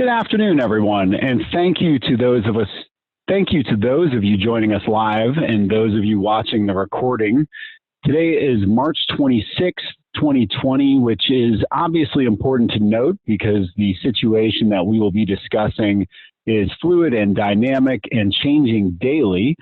Good afternoon, everyone, and thank you to those of you joining us live and those of you watching the recording. Today is March 26th, 2020, which is obviously important to note because the situation that we will be discussing is fluid and dynamic and changing daily.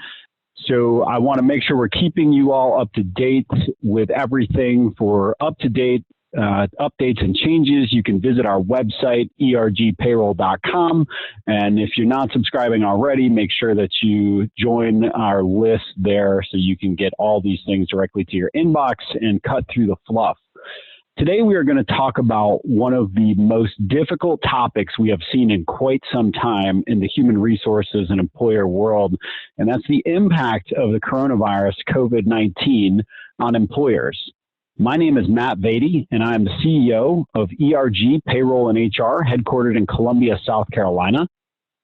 So I want to make sure we're keeping you all up to date with everything. For up-to-date updates and changes, you can visit our website, ergpayroll.com. And if you're not subscribing already, make sure that you join our list there so you can get all these things directly to your inbox and cut through the fluff. Today, we are going to talk about one of the most difficult topics we have seen in quite some time in the human resources and employer world, and that's the impact of the coronavirus, COVID-19, on employers. My name is Matt Vady, and I am the CEO of ERG Payroll and HR, headquartered in Columbia, South Carolina.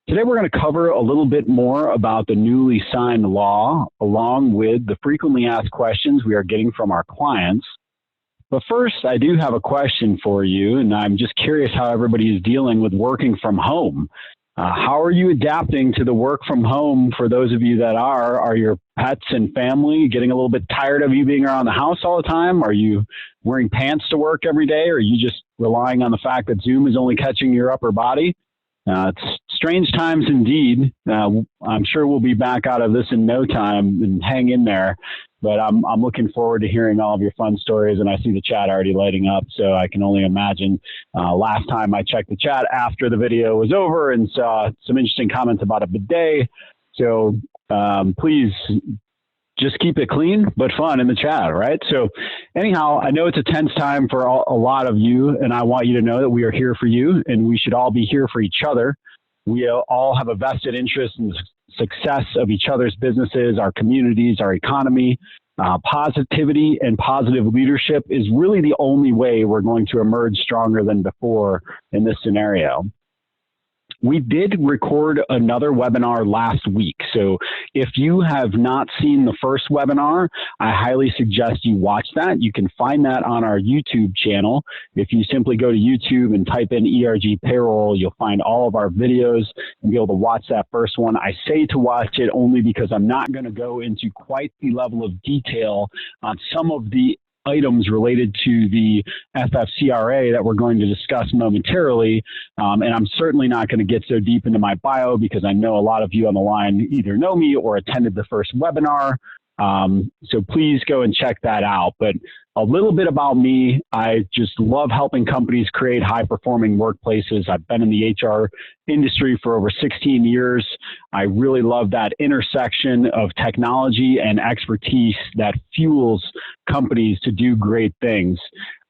Today, we're going to cover a little bit more about the newly signed law, along with the frequently asked questions we are getting from our clients. But first, I do have a question for you, and I'm just curious how everybody is dealing with working from home. How are you adapting to the work from home for those of you that are? Are your pets and family getting a little bit tired of you being around the house all the time? Are you wearing pants to work every day? Or are you just relying on the fact that Zoom is only catching your upper body? It's strange times indeed. I'm sure we'll be back out of this in no time, and hang in there. But I'm looking forward to hearing all of your fun stories, and I see the chat already lighting up, so I can only imagine. Last time I checked the chat after the video was over and saw some interesting comments about a bidet. So please just keep it clean but fun in the chat, right? So anyhow, I know it's a tense time for a lot of you, and I want you to know that we are here for you, and we should all be here for each other. We all have a vested interest in the success of each other's businesses, our communities, our economy. Positivity and positive leadership is really the only way we're going to emerge stronger than before in this scenario. We did record another webinar last week, so if you have not seen the first webinar, I highly suggest you watch that. You can find that on our YouTube channel. If you simply go to YouTube and type in ERG Payroll, you'll find all of our videos and be able to watch that first one. I say to watch it only because I'm not going to go into quite the level of detail on some of the items related to the FFCRA that we're going to discuss momentarily. And I'm certainly not going to get so deep into my bio because I know a lot of you on the line either know me or attended the first webinar. So please go and check that out. But a little bit about me, I just love helping companies create high-performing workplaces. I've been in the HR industry for over 16 years. I really love that intersection of technology and expertise that fuels companies to do great things.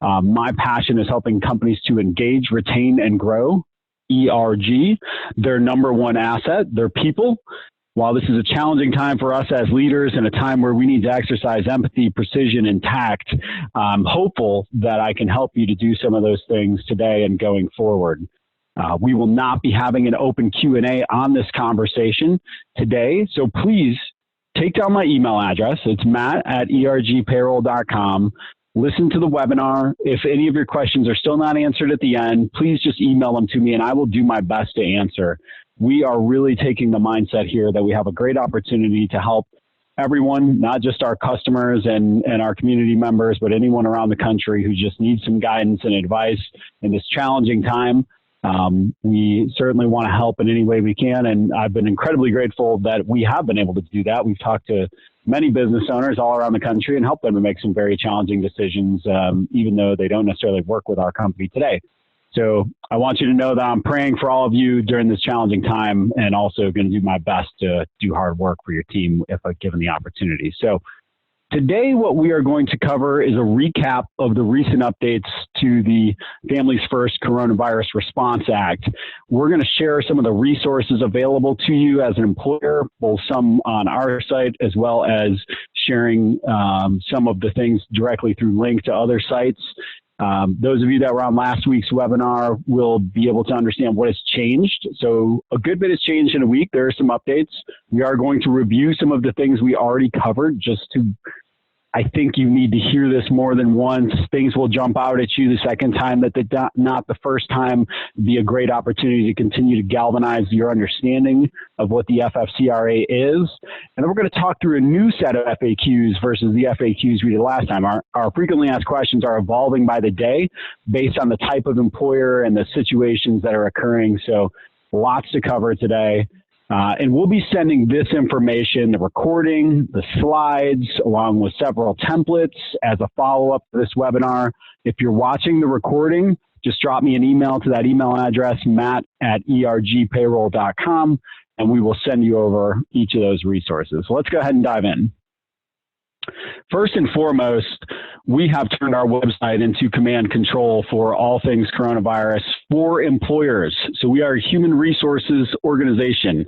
My passion is helping companies to engage, retain, and grow. ERG, their number one asset, their people. While this is a challenging time for us as leaders and a time where we need to exercise empathy, precision, and tact, I'm hopeful that I can help you to do some of those things today and going forward. We will not be having an open Q&A on this conversation today, so please take down my email address. It's matt@ergpayroll.com. Listen to the webinar. If any of your questions are still not answered at the end, please just email them to me and I will do my best to answer. We are really taking the mindset here that we have a great opportunity to help everyone, not just our customers and our community members, but anyone around the country who just needs some guidance and advice in this challenging time. We certainly want to help in any way we can, and I've been incredibly grateful that we have been able to do that. We've talked to many business owners all around the country and helped them to make some very challenging decisions, even though they don't necessarily work with our company today. So I want you to know that I'm praying for all of you during this challenging time and also going to do my best to do hard work for your team if I'm given the opportunity. So today what we are going to cover is a recap of the recent updates to the Families First Coronavirus Response Act. We're going to share some of the resources available to you as an employer, both some on our site as well as sharing some of the things directly through link to other sites. Those of you that were on last week's webinar will be able to understand what has changed. So a good bit has changed in a week. There are some updates. We are going to review some of the things we already covered just to I think you need to hear this more than once. Things will jump out at you the second time that not the first time. It'd be a great opportunity to continue to galvanize your understanding of what the FFCRA is. And then we're going to talk through a new set of FAQs versus the FAQs we did last time. Our frequently asked questions are evolving by the day based on the type of employer and the situations that are occurring. So lots to cover today. And we'll be sending this information, the recording, the slides, along with several templates as a follow-up to this webinar. If you're watching the recording, just drop me an email to that email address, matt@ergpayroll.com, and we will send you over each of those resources. So let's go ahead and dive in. First and foremost, we have turned our website into command control for all things coronavirus for employers. So we are a human resources organization,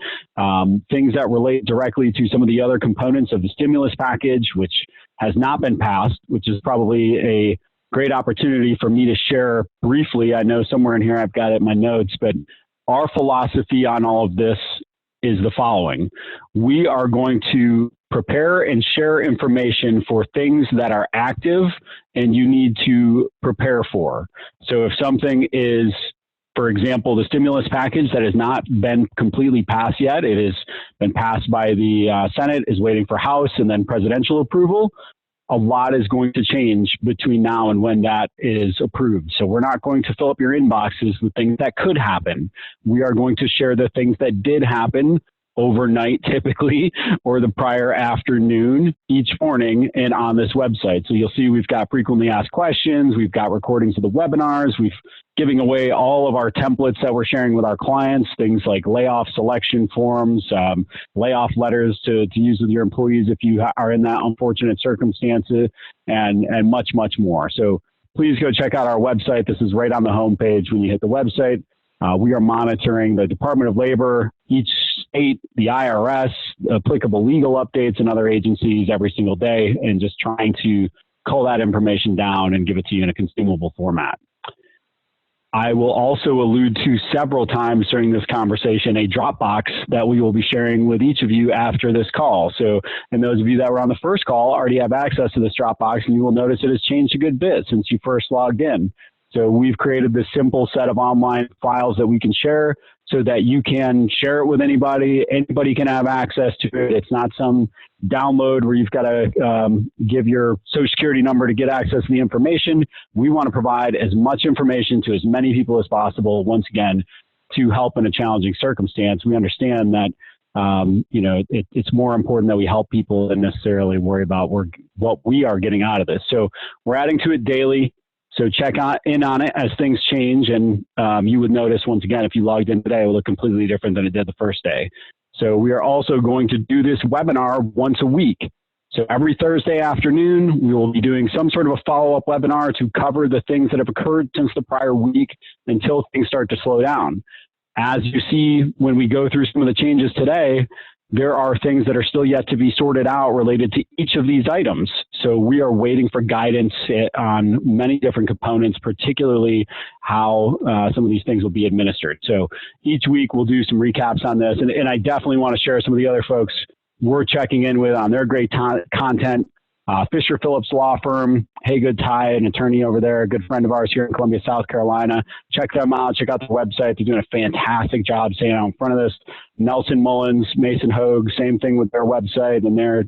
things that relate directly to some of the other components of the stimulus package, which has not been passed, which is probably a great opportunity for me to share briefly. I know somewhere in here I've got it in my notes, but our philosophy on all of this is the following. We are going to prepare and share information for things that are active and you need to prepare for. So if something is, for example, the stimulus package that has not been completely passed yet, it has been passed by the Senate, is waiting for House and then presidential approval. A lot is going to change between now and when that is approved. So we're not going to fill up your inboxes with things that could happen. We are going to share the things that did happen overnight typically, or the prior afternoon each morning and on this website. So you'll see we've got frequently asked questions, we've got recordings of the webinars, we've giving away all of our templates that we're sharing with our clients, things like layoff selection forms, layoff letters to use with your employees if you are in that unfortunate circumstance, and much, much more. So please go check out our website. This is right on the homepage when you hit the website. We are monitoring the Department of Labor, each state, the IRS, applicable legal updates and other agencies every single day, and just trying to cull that information down and give it to you in a consumable format. I will also allude to several times during this conversation a Dropbox that we will be sharing with each of you after this call. So, and those of you that were on the first call already have access to this Dropbox, and you will notice it has changed a good bit since you first logged in. So we've created this simple set of online files that we can share so that you can share it with anybody. Anybody can have access to it. It's not some download where you've got to give your social security number to get access to the information. We want to provide as much information to as many people as possible, once again, to help in a challenging circumstance. We understand that it's more important that we help people than necessarily worry about what we are getting out of this. So we're adding to it daily. So check in on it as things change, and you would notice, once again, if you logged in today, it will look completely different than it did the first day. So we are also going to do this webinar once a week. So every Thursday afternoon, we will be doing some sort of a follow-up webinar to cover the things that have occurred since the prior week until things start to slow down. As you see, when we go through some of the changes today, there are things that are still yet to be sorted out related to each of these items. So we are waiting for guidance on many different components, particularly how some of these things will be administered. So each week we'll do some recaps on this. And I definitely want to share some of the other folks we're checking in with on their great content. Fisher Phillips Law Firm, Haygood Ty, an attorney over there, a good friend of ours here in Columbia, South Carolina. Check them out. Check out the website. They're doing a fantastic job staying out in front of this. Nelson Mullins, Mason Hogue, same thing with their website and their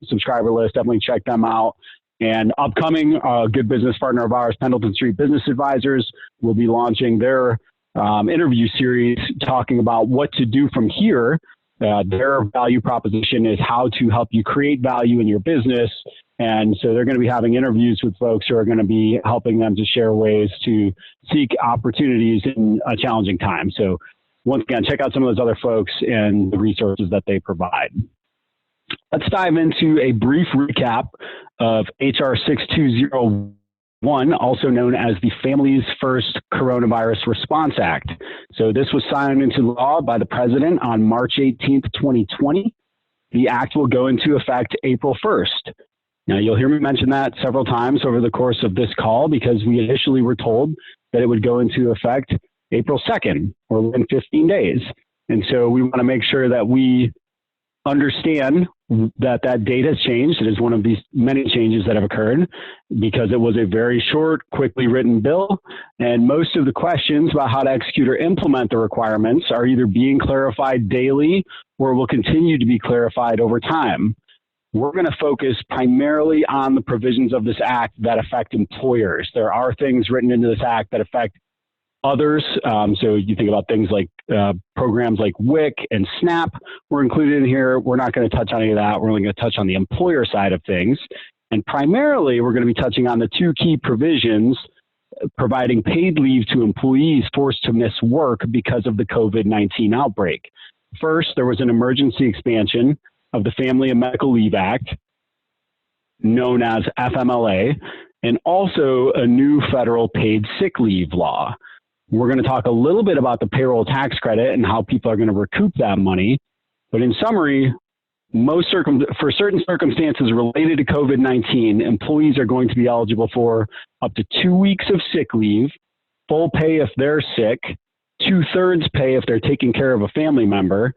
subscriber list. Definitely check them out. And upcoming, good business partner of ours, Pendleton Street Business Advisors, will be launching their interview series talking about what to do from here. Their value proposition is how to help you create value in your business. And so they're going to be having interviews with folks who are going to be helping them to share ways to seek opportunities in a challenging time. So once again, check out some of those other folks and the resources that they provide. Let's dive into a brief recap of HR 6201, also known as the Families First Coronavirus Response Act. So this was signed into law by the President on March 18th, 2020. The act will go into effect April 1st. Now, you'll hear me mention that several times over the course of this call because we initially were told that it would go into effect April 2nd, or within 15 days. And so we want to make sure that we understand that date has changed. It is one of these many changes that have occurred because it was a very short, quickly written bill, and most of the questions about how to execute or implement the requirements are either being clarified daily or will continue to be clarified over time. We're going to focus primarily on the provisions of this act that affect employers. There are things written into this act that affect others. So you think about things like programs like WIC and SNAP were included in here. We're not going to touch on any of that. We're only going to touch on the employer side of things. And primarily, we're going to be touching on the two key provisions providing paid leave to employees forced to miss work because of the COVID-19 outbreak. First, there was an emergency expansion of the Family and Medical Leave Act, known as FMLA, and also a new federal paid sick leave law. We're going to talk a little bit about the payroll tax credit and how people are going to recoup that money. But in summary, for certain circumstances related to COVID-19, employees are going to be eligible for up to 2 weeks of sick leave, full pay if they're sick, 2/3 pay if they're taking care of a family member,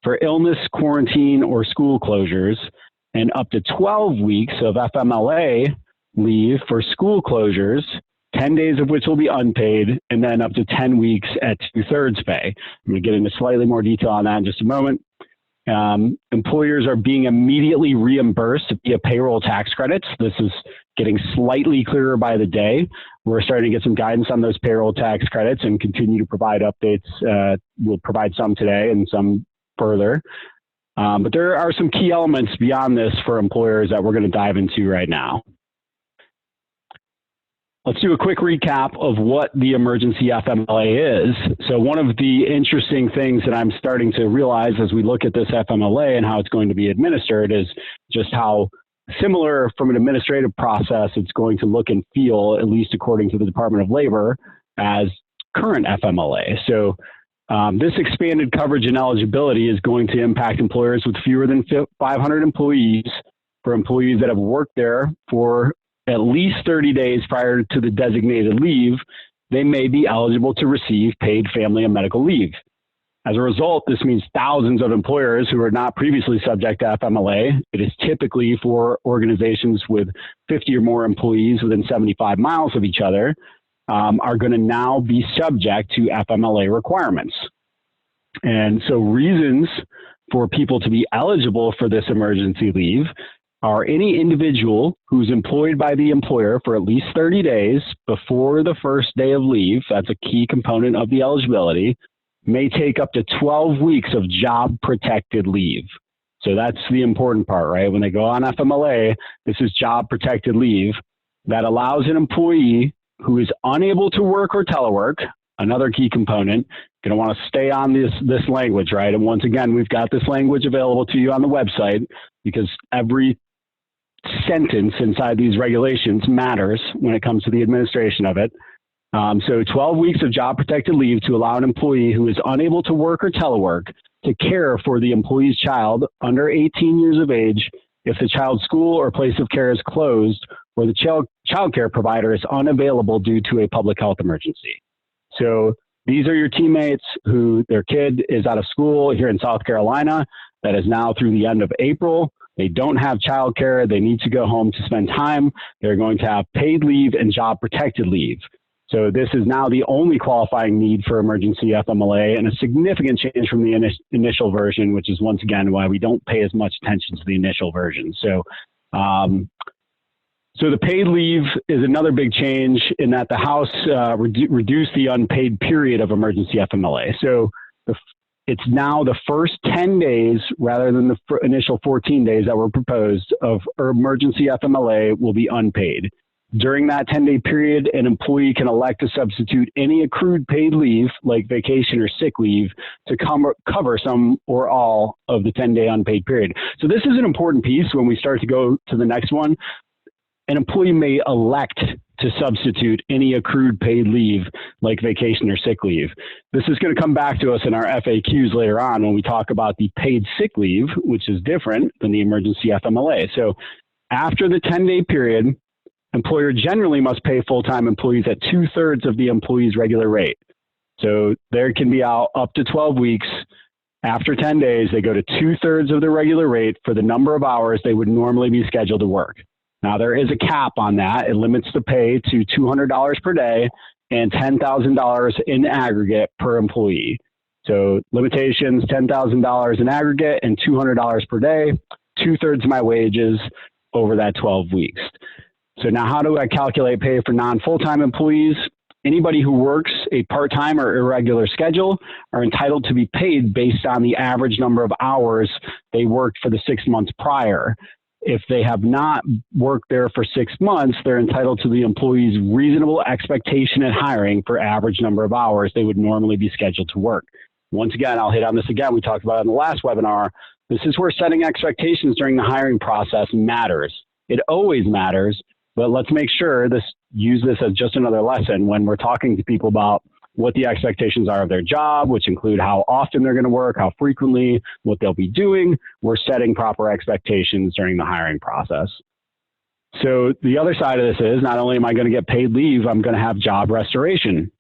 for illness, quarantine, or school closures, and up to 12 weeks of FMLA leave for school closures, 10 days of which will be unpaid, and then up to 10 weeks at 2/3 pay. I'm going to get into slightly more detail on that in just a moment. Employers are being immediately reimbursed via payroll tax credits. This is getting slightly clearer by the day. We're starting to get some guidance on those payroll tax credits and continue to provide updates. We'll provide some today and some further. But there are some key elements beyond this for employers that we're going to dive into right now. Let's do a quick recap of what the emergency FMLA is. So one of the interesting things that I'm starting to realize as we look at this FMLA and how it's going to be administered is just how similar from an administrative process it's going to look and feel, at least according to the Department of Labor, as current FMLA. So this expanded coverage and eligibility is going to impact employers with fewer than 500 employees. For employees that have worked there for at least 30 days prior to the designated leave, they may be eligible to receive paid family and medical leave. As a result, this means thousands of employers who are not previously subject to FMLA, it is typically for organizations with 50 or more employees within 75 miles of each other, are going to now be subject to FMLA requirements. And so reasons for people to be eligible for this emergency leave are any individual who's employed by the employer for at least 30 days before the first day of leave, that's a key component of the eligibility, may take up to 12 weeks of job protected leave. So that's the important part, right? When they go on FMLA, this is job protected leave that allows an employee who is unable to work or telework, another key component, going to want to stay on this language, right? And once again, we've got this language available to you on the website because every sentence inside these regulations matters when it comes to the administration of it. So 12 weeks of job protected leave to allow an employee who is unable to work or telework to care for the employee's child under 18 years of age if the child's school or place of care is closed or the child care provider is unavailable due to a public health emergency. So these are your teammates who their kid is out of school here in South Carolina that is now through the end of April. They don't have childcare. They need to go home to spend time. They're going to have paid leave and job protected leave. So this is now the only qualifying need for emergency FMLA and a significant change from the initial version, which is once again why we don't pay as much attention to the initial version. So, so the paid leave is another big change in that the House reduced the unpaid period of emergency FMLA. So it's now the first 10 days rather than the initial 14 days that were proposed of emergency FMLA will be unpaid. During that 10-day period, an employee can elect to substitute any accrued paid leave, like vacation or sick leave, to cover some or all of the 10-day unpaid period. So this is an important piece when we start to go to the next one. An employee may elect to substitute any accrued paid leave, like vacation or sick leave. This is going to come back to us in our FAQs later on when we talk about the paid sick leave, which is different than the emergency FMLA. So after the 10-day period, employer generally must pay full-time employees at 2/3 of the employee's regular rate. So there can be out up to 12 weeks After 10 days, they go to 2/3 of the regular rate for the number of hours they would normally be scheduled to work. Now, there is a cap on that. It limits the pay to $200 per day and $10,000 in aggregate per employee. So limitations, $10,000 in aggregate and $200 per day, 2/3 of my wages over that 12 weeks. So now how do I calculate pay for non-full-time employees? Anybody who works a part-time or irregular schedule are entitled to be paid based on the average number of hours they worked for the 6 months prior. If they have not worked there for 6 months, they're entitled to the employee's reasonable expectation at hiring for average number of hours they would normally be scheduled to work. Once again, I'll hit on this again. We talked about it in the last webinar. This is where setting expectations during the hiring process matters. It always matters, but let's make sure use this as just another lesson when we're talking to people about what the expectations are of their job, which include how often they're going to work, how frequently, what they'll be doing. We're setting proper expectations during the hiring process. So the other side of this is not only am I going to get paid leave, I'm going to have job restoration.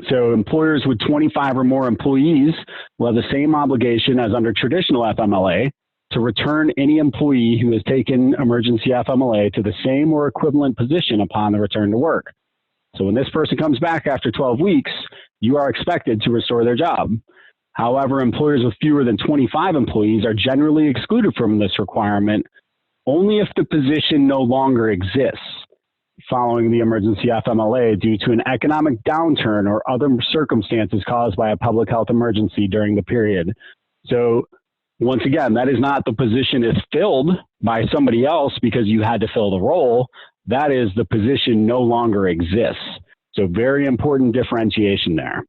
So employers with 25 or more employees will have the same obligation as under traditional FMLA to return any employee who has taken emergency FMLA to the same or equivalent position upon the return to work. So when this person comes back after 12 weeks, you are expected to restore their job. However, employers with fewer than 25 employees are generally excluded from this requirement only if the position no longer exists following the emergency FMLA due to an economic downturn or other circumstances caused by a public health emergency during the period. So once again, that is not the position is filled by somebody else because you had to fill the role. That is the position no longer exists. So very important differentiation there.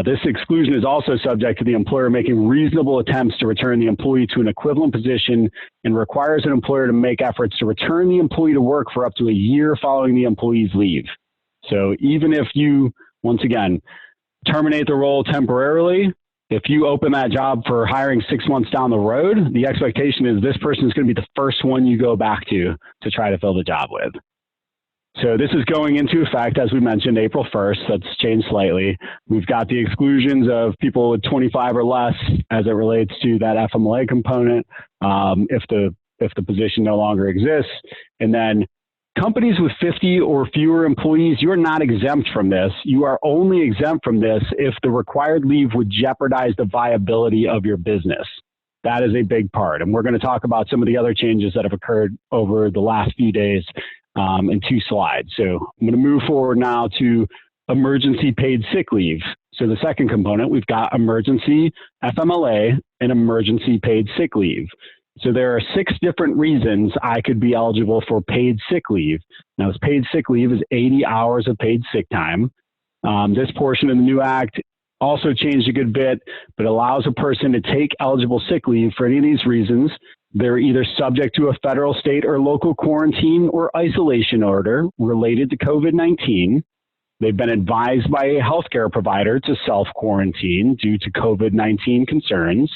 This exclusion is also subject to the employer making reasonable attempts to return the employee to an equivalent position and requires an employer to make efforts to return the employee to work for up to a year following the employee's leave. So even if you, once again, terminate the role temporarily, if you open that job for hiring 6 months down the road, the expectation is this person is going to be the first one you go back to try to fill the job with. So this is going into effect, as we mentioned, April 1st. That's changed slightly. We've got the exclusions of people with 25 or less as it relates to that FMLA component, if the position no longer exists. And then companies with 50 or fewer employees, you're not exempt from this. You are only exempt from this if the required leave would jeopardize the viability of your business. That is a big part. And we're going to talk about some of the other changes that have occurred over the last few days in 2 slides. So I'm going to move forward now to emergency paid sick leave. So the second component, we've got emergency FMLA and emergency paid sick leave. So there are 6 different reasons I could be eligible for paid sick leave. Now, this paid sick leave is 80 hours of paid sick time. This portion of the new act also changed a good bit, but allows a person to take eligible sick leave for any of these reasons. They're either subject to a federal, state, or local quarantine or isolation order related to COVID-19. They've been advised by a healthcare provider to self-quarantine due to COVID-19 concerns.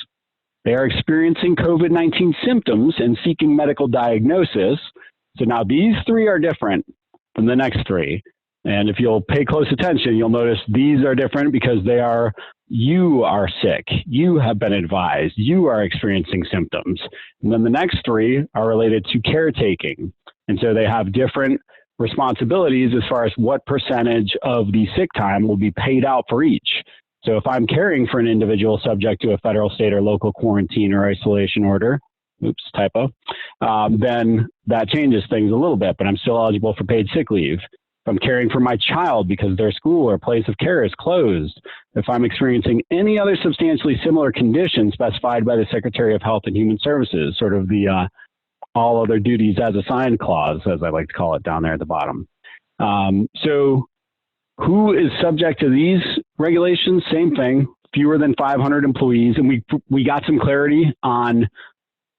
They are experiencing COVID-19 symptoms and seeking medical diagnosis. So now these 3 are different from the next 3. And if you'll pay close attention, you'll notice these are different because you are sick, you have been advised, you are experiencing symptoms. And then the next 3 are related to caretaking. And so they have different responsibilities as far as what percentage of the sick time will be paid out for each. So if I'm caring for an individual subject to a federal, state, or local quarantine or isolation order, oops, typo, then that changes things a little bit, but I'm still eligible for paid sick leave. If I'm caring for my child because their school or place of care is closed, if I'm experiencing any other substantially similar condition specified by the Secretary of Health and Human Services, sort of the all other duties as assigned clause, as I like to call it down there at the bottom. So who is subject to these regulations? Same thing, fewer than 500 employees. And we got some clarity on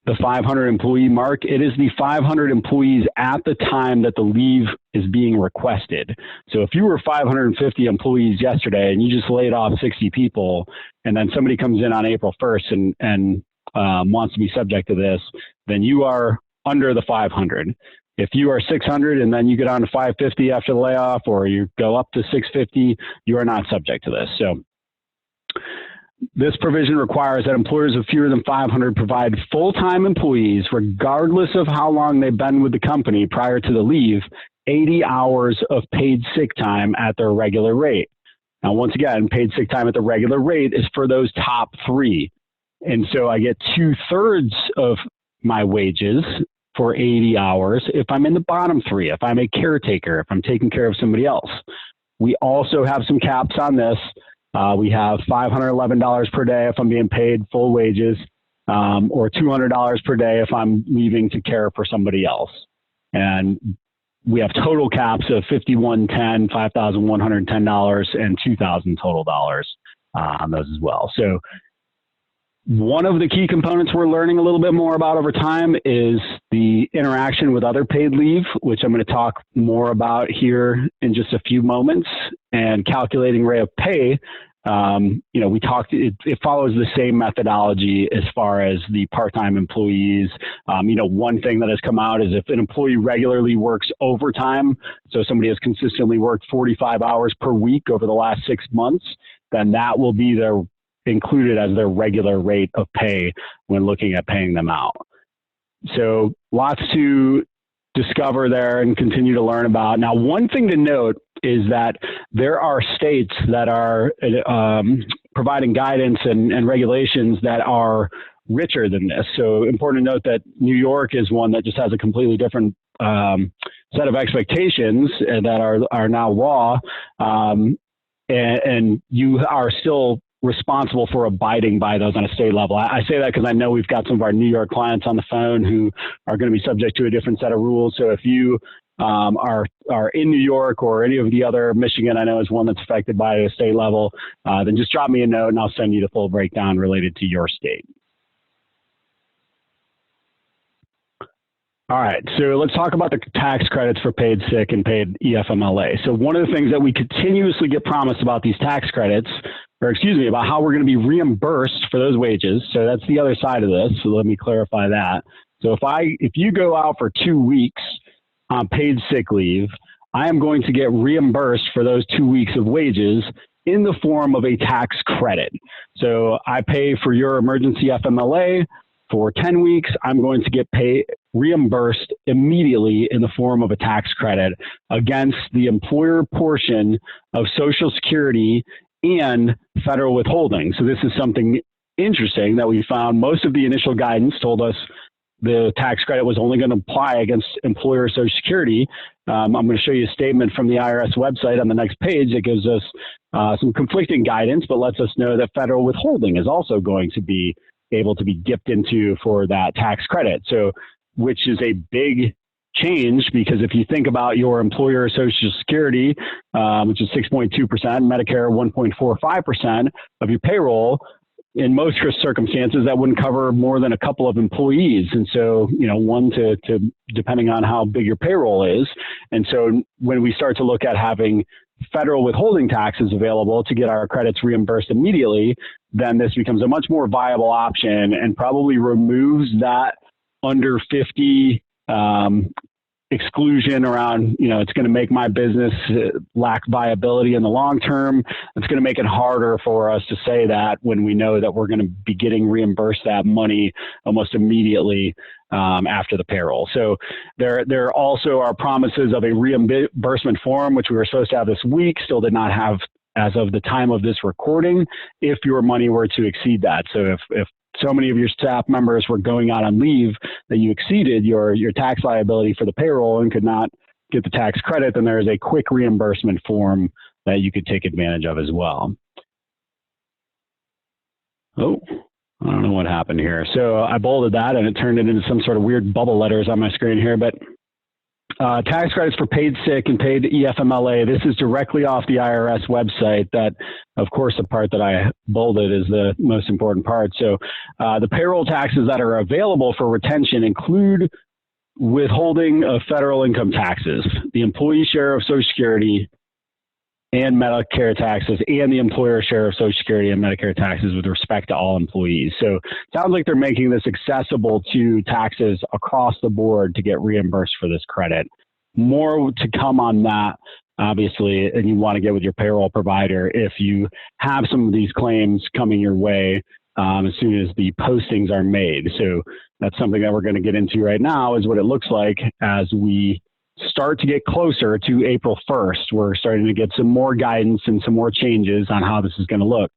the 500 employee mark. It is the 500 employees at the time that the leave is being requested. So if you were 550 employees yesterday and you just laid off 60 people, and then somebody comes in on April 1st and wants to be subject to this, then you are under the 500. If you are 600 and then you get on to 550 after the layoff, or you go up to 650, you are not subject to this. So This provision requires that employers of fewer than 500 provide full-time employees, regardless of how long they've been with the company prior to the leave, 80 hours of paid sick time at their regular rate. Now, once again, paid sick time at the regular rate is for those top three. And so I get 2/3 of my wages for 80 hours if I'm in the bottom three, if I'm a caretaker, if I'm taking care of somebody else. We also have some caps on this. We have $511 per day if I'm being paid full wages, or $200 per day if I'm leaving to care for somebody else. And we have total caps of $5,110, $5,110, and $2,000 total dollars on those as well. So one of the key components we're learning a little bit more about over time is the interaction with other paid leave, which I'm going to talk more about here in just a few moments. And calculating rate of pay, we talked, it follows the same methodology as far as the part-time employees. One thing that has come out is if an employee regularly works overtime, so somebody has consistently worked 45 hours per week over the last 6 months, then that will be included as their regular rate of pay when looking at paying them out. So lots to discover there and continue to learn about. Now, one thing to note is that there are states that are providing guidance and regulations that are richer than this. So important to note that New York is one that just has a completely different set of expectations that are now law, and you are still responsible for abiding by those on a state level. I say that because I know we've got some of our New York clients on the phone who are going to be subject to a different set of rules. So if you are in New York or any of the other, Michigan I know is one that's affected by a state level, then just drop me a note and I'll send you the full breakdown related to your state. All right, so let's talk about the tax credits for paid sick and paid EFMLA. So one of the things that we continuously get promised about these tax credits, about how we're going to be reimbursed for those wages. So that's the other side of this. So let me clarify that. So if you go out for 2 weeks on paid sick leave, I am going to get reimbursed for those 2 weeks of wages in the form of a tax credit. So I pay for your emergency FMLA for 10 weeks. I'm going to get reimbursed immediately in the form of a tax credit against the employer portion of Social Security and federal withholding. So this is something interesting that we found. Most of the initial guidance told us the tax credit was only going to apply against employer Social Security. I'm going to show you a statement from the IRS website on the next page that gives us some conflicting guidance, but lets us know that federal withholding is also going to be able to be dipped into for that tax credit. So, which is a big change, because if you think about your employer Social Security, which is 6.2%, Medicare 1.45% of your payroll, in most circumstances that wouldn't cover more than a couple of employees. And so, one to depending on how big your payroll is. And so when we start to look at having federal withholding taxes available to get our credits reimbursed immediately, then this becomes a much more viable option and probably removes that under 50 exclusion around, it's going to make my business lack viability in the long term. It's going to make it harder for us to say that when we know that we're going to be getting reimbursed that money almost immediately after the payroll. So there also are promises of a reimbursement form, which we were supposed to have this week, still did not have as of the time of this recording, if your money were to exceed that. So if so many of your staff members were going out on leave that you exceeded your tax liability for the payroll and could not get the tax credit, then there is a quick reimbursement form that you could take advantage of as well. Oh, I don't know what happened here. So I bolded that and it turned it into some sort of weird bubble letters on my screen here, but tax credits for paid sick and paid EFMLA. This is directly off the IRS website. That, of course, the part that I bolded is the most important part. So the payroll taxes that are available for retention include withholding of federal income taxes, the employee share of Social Security and Medicare taxes, and the employer share of Social Security and Medicare taxes with respect to all employees. So it sounds like they're making this accessible to taxes across the board to get reimbursed for this credit. More to come on that obviously, and you want to get with your payroll provider if you have some of these claims coming your way as soon as the postings are made. So that's something that we're going to get into right now, is what it looks like as we start to get closer to April 1st. We're starting to get some more guidance and some more changes on how this is going to look.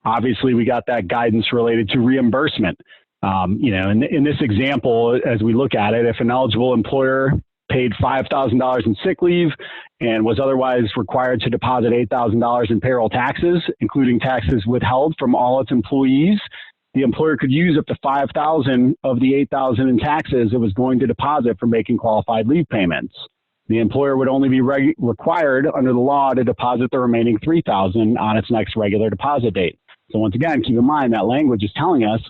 Obviously, we got that guidance related to reimbursement. In this example, as we look at it, if an eligible employer paid $5,000 in sick leave and was otherwise required to deposit $8,000 in payroll taxes, including taxes withheld from all its employees, the employer could use up to $5,000 of the $8,000 in taxes it was going to deposit for making qualified leave payments. The employer would only be required under the law to deposit the remaining $3,000 on its next regular deposit date. So once again, keep in mind that language is telling us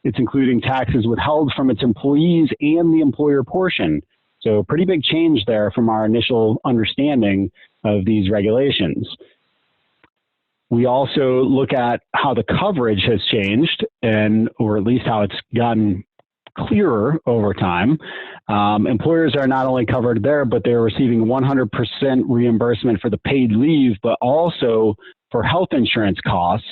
it's including taxes withheld from its employees and the employer portion. So pretty big change there from our initial understanding of these regulations. We also look at how the coverage has changed, or at least how it's gotten clearer over time. Employers are not only covered there, but they're receiving 100% reimbursement for the paid leave, but also for health insurance costs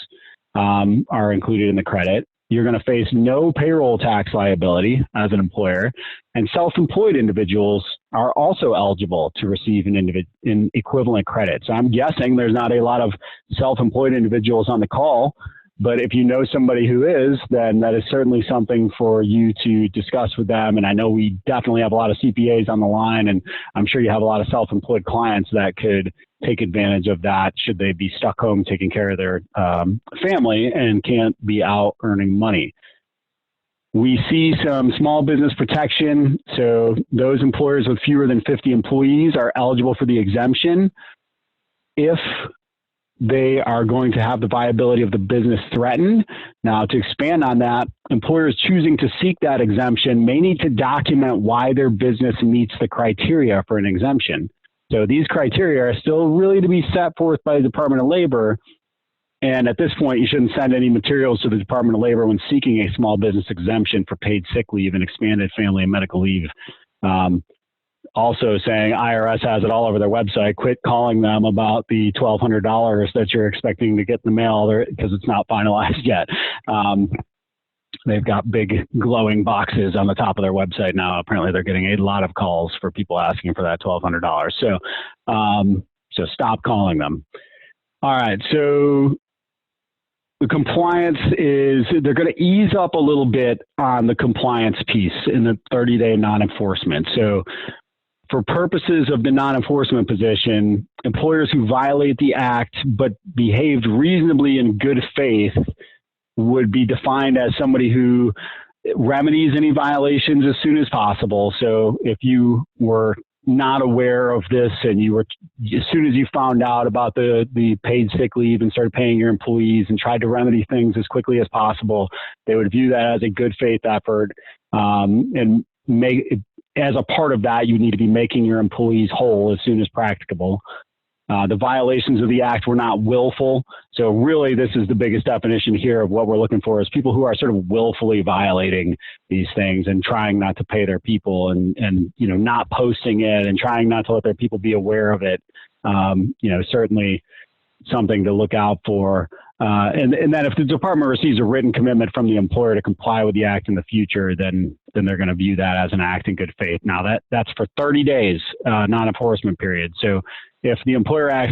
are included in the credit. You're going to face no payroll tax liability as an employer, and self-employed individuals are also eligible to receive an equivalent credit. So I'm guessing there's not a lot of self-employed individuals on the call, but if you know somebody who is, then that is certainly something for you to discuss with them. And I know we definitely have a lot of CPAs on the line, and I'm sure you have a lot of self-employed clients that could take advantage of that should they be stuck home taking care of their family and can't be out earning money. We see some small business protection. So those employers with fewer than 50 employees are eligible for the exemption if they are going to have the viability of the business threatened. Now, to expand on that, employers choosing to seek that exemption may need to document why their business meets the criteria for an exemption. So these criteria are still really to be set forth by the Department of Labor. And at this point, you shouldn't send any materials to the Department of Labor when seeking a small business exemption for paid sick leave and expanded family and medical leave. Also saying IRS has it all over their website. Quit calling them about the $1,200 that you're expecting to get in the mail because it's not finalized yet. They've got big glowing boxes on the top of their website now. Apparently they're getting a lot of calls for people asking for that $1,200. So stop calling them. All right. So the compliance is, they're going to ease up a little bit on the compliance piece in the 30-day non-enforcement. So for purposes of the non-enforcement position, employers who violate the act but behaved reasonably in good faith would be defined as somebody who remedies any violations as soon as possible. So if you were not aware of this and you were, as soon as you found out about the paid sick leave and started paying your employees and tried to remedy things as quickly as possible, they would view that as a good faith effort. And as a part of that, you need to be making your employees whole as soon as practicable. The violations of the act were not willful. So really, this is the biggest definition here of what we're looking for is people who are sort of willfully violating these things and trying not to pay their people and not posting it and trying not to let their people be aware of it. Certainly something to look out for. And then if the department receives a written commitment from the employer to comply with the act in the future, then they're going to view that as an act in good faith. Now that's for 30 days, non-enforcement period. So if the employer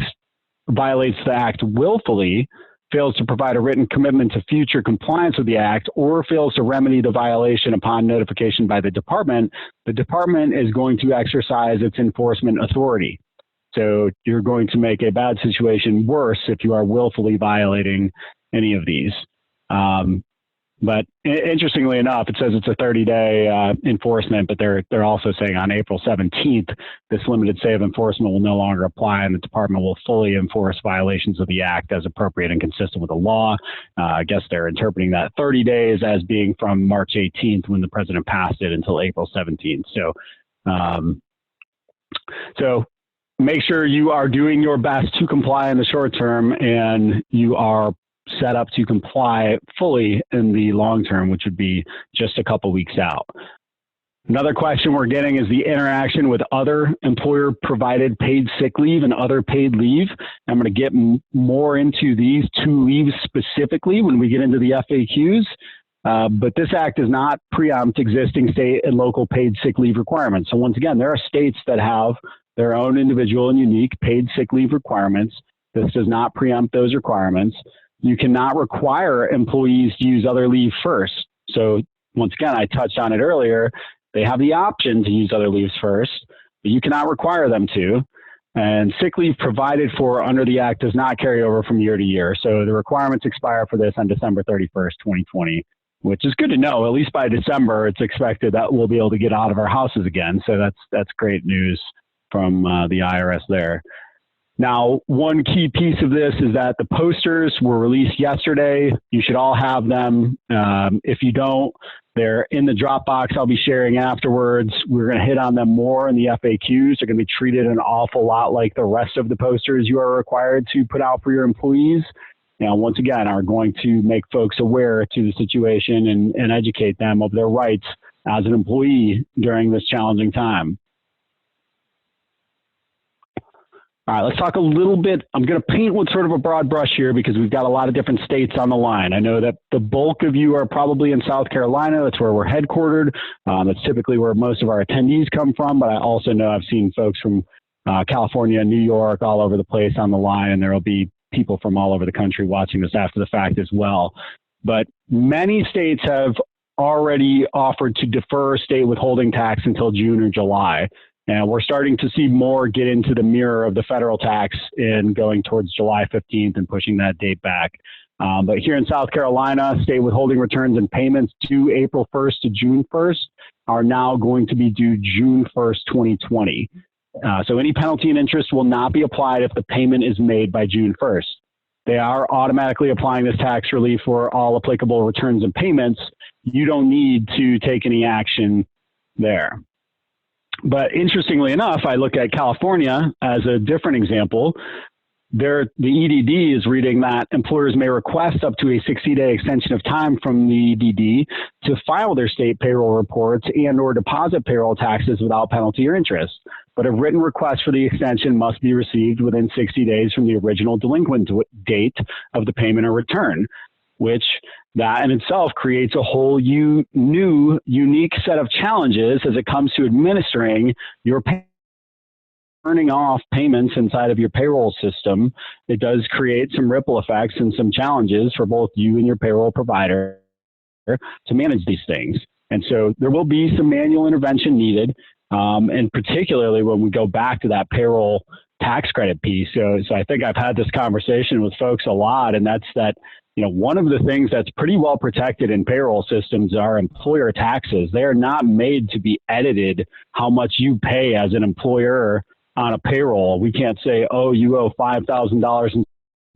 violates the act willfully, fails to provide a written commitment to future compliance with the act, or fails to remedy the violation upon notification by the department is going to exercise its enforcement authority. So you're going to make a bad situation worse if you are willfully violating any of these. But interestingly enough, it says it's a 30-day enforcement, but they're also saying on April 17th, this limited stay of enforcement will no longer apply, and the department will fully enforce violations of the act as appropriate and consistent with the law. I guess they're interpreting that 30 days as being from March 18th when the president passed it until April 17th. So make sure you are doing your best to comply in the short term, and you are set up to comply fully in the long term, which would be just a couple weeks out. Another question we're getting is the interaction with other employer-provided paid sick leave and other paid leave. I'm going to get more into these two leaves specifically when we get into the FAQs, but this act does not preempt existing state and local paid sick leave requirements. So once again, there are states that have their own individual and unique paid sick leave requirements. This does not preempt those requirements. You cannot require employees to use other leave first. So once again, I touched on it earlier. They have the option to use other leaves first, but you cannot require them to. And sick leave provided for under the Act does not carry over from year to year. So the requirements expire for this on December 31st, 2020, which is good to know. At least by December, it's expected that we'll be able to get out of our houses again. So that's great news from the IRS there. Now, one key piece of this is that the posters were released yesterday. You should all have them. If you don't, they're in the Dropbox I'll be sharing afterwards. We're going to hit on them more in the FAQs. They're going to be treated an awful lot like the rest of the posters you are required to put out for your employees. Now, once again, are going to make folks aware to the situation and educate them of their rights as an employee during this challenging time. All right, let's talk a little bit. I'm going to paint with sort of a broad brush here because we've got a lot of different states on the line. I know that the bulk of you are probably in South Carolina. That's where we're headquartered. That's typically where most of our attendees come from, but I also know I've seen folks from California, New York, all over the place on the line, and there will be people from all over the country watching this after the fact as well. But many states have already offered to defer state withholding tax until June or July. And we're starting to see more get into the mirror of the federal tax in going towards July 15th and pushing that date back. But here in South Carolina, state withholding returns and payments due April 1st to June 1st are now going to be due June 1st, 2020. So any penalty and interest will not be applied if the payment is made by June 1st. They are automatically applying this tax relief for all applicable returns and payments. You don't need to take any action there. But interestingly enough, I look at California as a different example. The EDD is reading that employers may request up to a 60-day extension of time from the EDD to file their state payroll reports and or deposit payroll taxes without penalty or interest. But a written request for the extension must be received within 60 days from the original delinquent date of the payment or return, which that in itself creates a whole new, unique set of challenges as it comes to administering your turning off payments inside of your payroll system. It does create some ripple effects and some challenges for both you and your payroll provider to manage these things. And so there will be some manual intervention needed, and particularly when we go back to that payroll tax credit piece. So I think I've had this conversation with folks a lot, and that's that, you know, one of the things that's pretty well protected in payroll systems are employer taxes. They are not made to be edited how much you pay as an employer on a payroll. We can't say, oh, you owe $5,000 in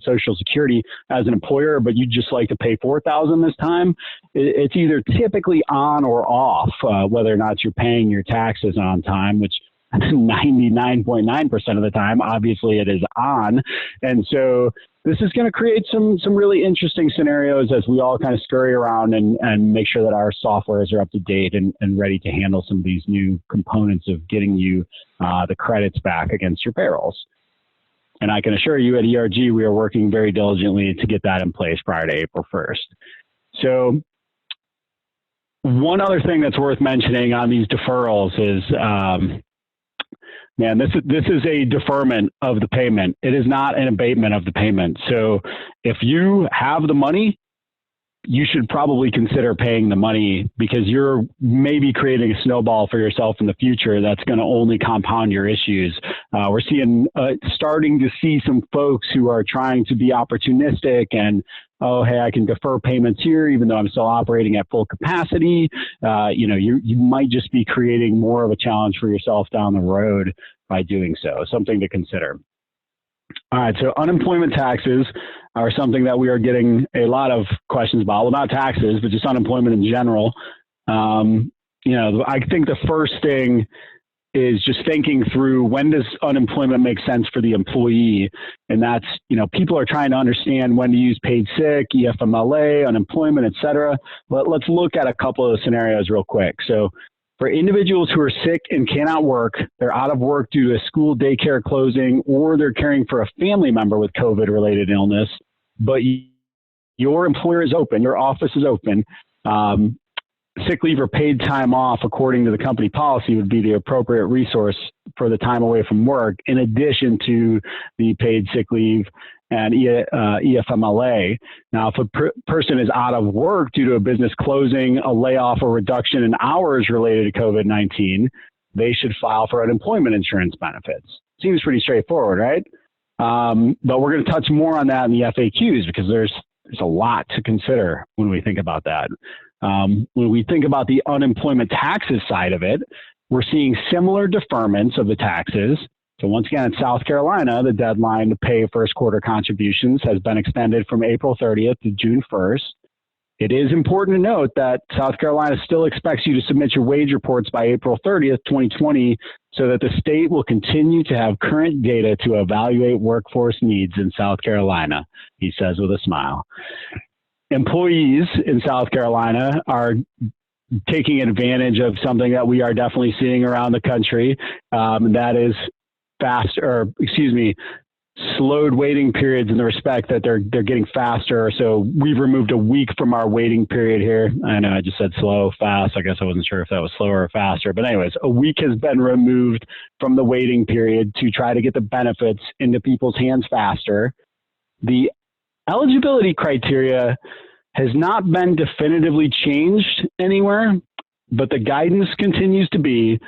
Social Security as an employer, but you'd just like to pay $4,000 this time. It's either typically on or off, whether or not you're paying your taxes on time, which 99.9% of the time, obviously it is on. And so this is going to create some really interesting scenarios as we all kind of scurry around and make sure that our softwares are up to date and ready to handle some of these new components of getting you the credits back against your payrolls. And I can assure you at ERG, we are working very diligently to get that in place prior to April 1st. So one other thing that's worth mentioning on these deferrals is, man, this is a deferment of the payment. It is not an abatement of the payment. So if you have the money, you should probably consider paying the money, because you're maybe creating a snowball for yourself in the future that's going to only compound your issues. We're starting to see some folks who are trying to be opportunistic and, oh, hey, I can defer payments here even though I'm still operating at full capacity. You might just be creating more of a challenge for yourself down the road by doing so. Something to consider. All right, so unemployment taxes are something that we are getting a lot of questions about. Well, not taxes, but just unemployment in general. I think the first thing is just thinking through, when does unemployment make sense for the employee? And that's, people are trying to understand when to use paid sick, EFMLA, unemployment, et cetera. But let's look at a couple of scenarios real quick. So For individuals who are sick and cannot work, they're out of work due to a school daycare closing, or they're caring for a family member with COVID-related illness, but your employer is open, your office is open, sick leave or paid time off according to the company policy would be the appropriate resource for the time away from work, in addition to the paid sick leave and EFMLA. Now, if a person is out of work due to a business closing, a layoff, or reduction in hours related to COVID-19, they should file for unemployment insurance benefits. Seems pretty straightforward, right? But we're going to touch more on that in the FAQs because there's a lot to consider when we think about that. When we think about the unemployment taxes side of it, we're seeing similar deferments of the taxes. So once again, in South Carolina, the deadline to pay first quarter contributions has been extended from April 30th to June 1st. It is important to note that South Carolina still expects you to submit your wage reports by April 30th, 2020, so that the state will continue to have current data to evaluate workforce needs in South Carolina, he says with a smile. Employees in South Carolina are taking advantage of something that we are definitely seeing around the country, and that is slowed waiting periods in the respect that they're getting faster. So we've removed a week from our waiting period here. I know I just said slow, fast. I guess I wasn't sure if that was slower or faster. But anyways, a week has been removed from the waiting period to try to get the benefits into people's hands faster. The eligibility criteria has not been definitively changed anywhere, but the guidance continues to be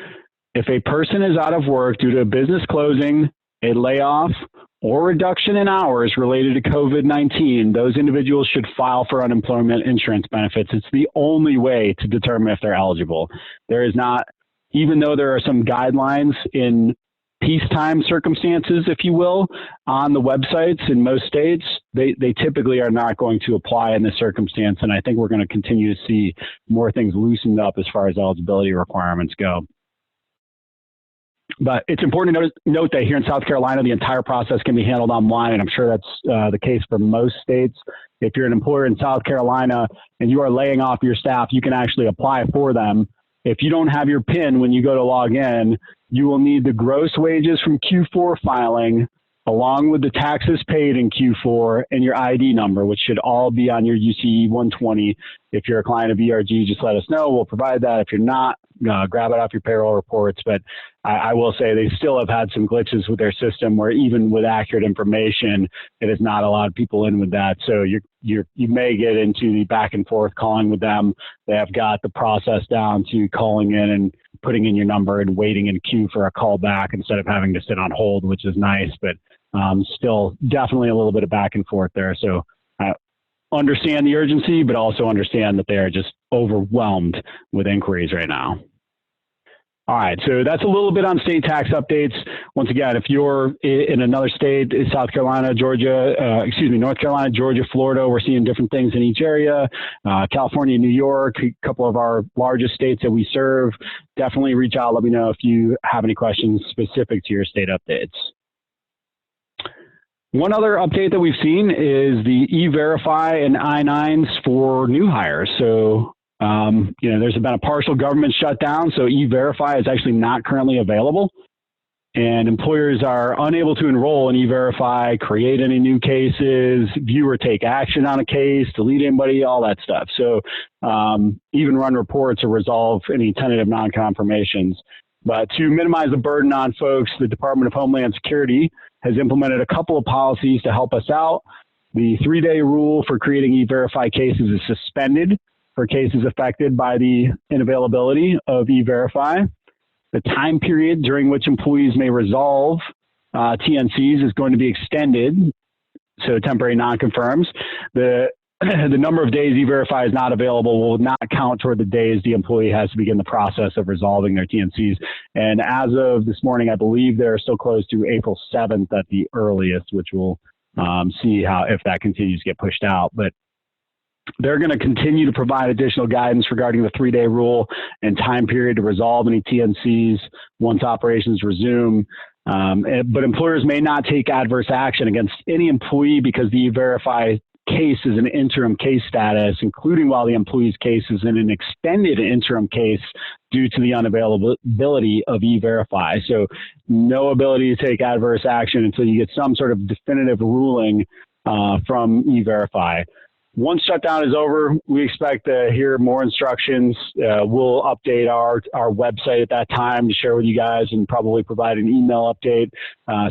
if a person is out of work due to a business closing, a layoff, or reduction in hours related to COVID-19, those individuals should file for unemployment insurance benefits. It's the only way to determine if they're eligible. There is not, even though there are some guidelines in peacetime circumstances, if you will, on the websites in most states, they typically are not going to apply in this circumstance. And I think we're going to continue to see more things loosened up as far as eligibility requirements go. But it's important to note that here in South Carolina, the entire process can be handled online, and I'm sure that's the case for most states. If you're an employer in South Carolina and you are laying off your staff, you can actually apply for them. If you don't have your PIN when you go to log in, you will need the gross wages from Q4 filing, along with the taxes paid in Q4 and your ID number, which should all be on your UCE 120. If you're a client of ERG, just let us know. We'll provide that. If you're not, grab it off your payroll reports. But I will say they still have had some glitches with their system where even with accurate information, it has not allowed people in with that. So you may get into the back and forth calling with them. They have got the process down to calling in and putting in your number and waiting in queue for a call back instead of having to sit on hold, which is nice, but still definitely a little bit of back and forth there. So I understand the urgency, but also understand that they are just overwhelmed with inquiries right now. All right, so that's a little bit on state tax updates. Once again, if you're in another state, South Carolina, Georgia, North Carolina, Georgia, Florida, we're seeing different things in each area. California, New York, a couple of our largest states that we serve. Definitely reach out. Let me know if you have any questions specific to your state updates. One other update that we've seen is the E-Verify and I-9s for new hires. So, there's been a partial government shutdown, so E-Verify is actually not currently available. And employers are unable to enroll in E-Verify, create any new cases, view or take action on a case, delete anybody, all that stuff. So even run reports or resolve any tentative non-confirmations. But to minimize the burden on folks, the Department of Homeland Security has implemented a couple of policies to help us out. The 3-day rule for creating E-Verify cases is suspended for cases affected by the inavailability of E-Verify. The time period during which employees may resolve TNCs is going to be extended, so temporary non-confirms. The number of days E-Verify is not available will not count toward the days the employee has to begin the process of resolving their TNCs. And as of this morning, I believe they're still closed to April 7th at the earliest, which we'll see if that continues to get pushed out. But they're going to continue to provide additional guidance regarding the 3-day rule and time period to resolve any TNCs once operations resume. But employers may not take adverse action against any employee because the E-Verify case is an interim case status, including while the employee's case is in an extended interim case due to the unavailability of E-Verify. So no ability to take adverse action until you get some sort of definitive ruling from E-Verify. Once shutdown is over, we expect to hear more instructions. We'll update our website at that time to share with you guys, and probably provide an email update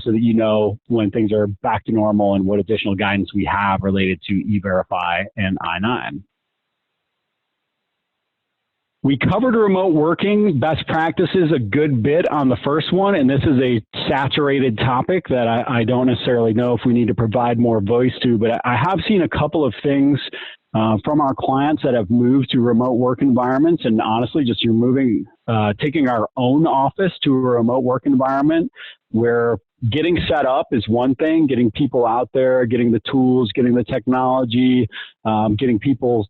so that you know when things are back to normal and what additional guidance we have related to E-Verify and I-9. We covered remote working best practices a good bit on the first one, and this is a saturated topic that I don't necessarily know if we need to provide more voice to, but I have seen a couple of things from our clients that have moved to remote work environments, and honestly, just taking our own office to a remote work environment where getting set up is one thing, getting people out there, getting the tools, getting the technology, getting people,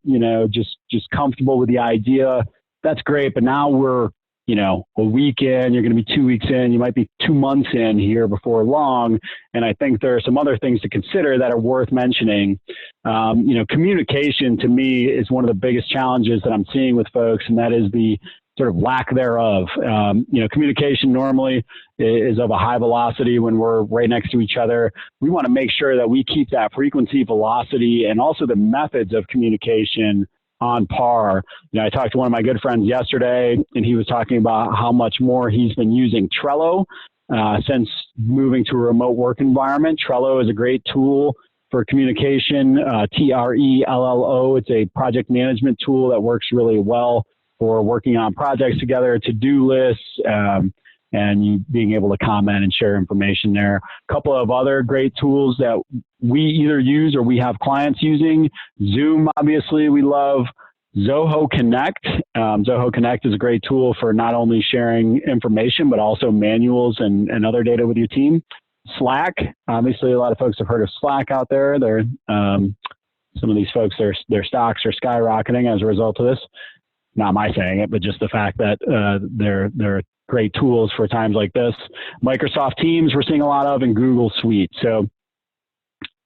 just comfortable with the idea. That's great, but now we're, a week in, you're going to be 2 weeks in, you might be 2 months in here before long. And I think there are some other things to consider that are worth mentioning. Communication to me is one of the biggest challenges that I'm seeing with folks, and that is the sort of lack thereof. Communication normally is of a high velocity when we're right next to each other. We want to make sure that we keep that frequency, velocity, and also the methods of communication on par. I talked to one of my good friends yesterday, and he was talking about how much more he's been using Trello since moving to a remote work environment. Trello is a great tool for communication, Trello. It's a project management tool that works really well for working on projects together, to-do lists, and you being able to comment and share information there. A couple of other great tools that we either use or we have clients using. Zoom, obviously, we love. Zoho Connect. Zoho Connect is a great tool for not only sharing information, but also manuals and other data with your team. Slack, obviously, a lot of folks have heard of Slack out there. Some of these folks, their stocks are skyrocketing as a result of this. Not my saying it, but just the fact that they're great tools for times like this. Microsoft Teams we're seeing a lot of, and Google Suite. So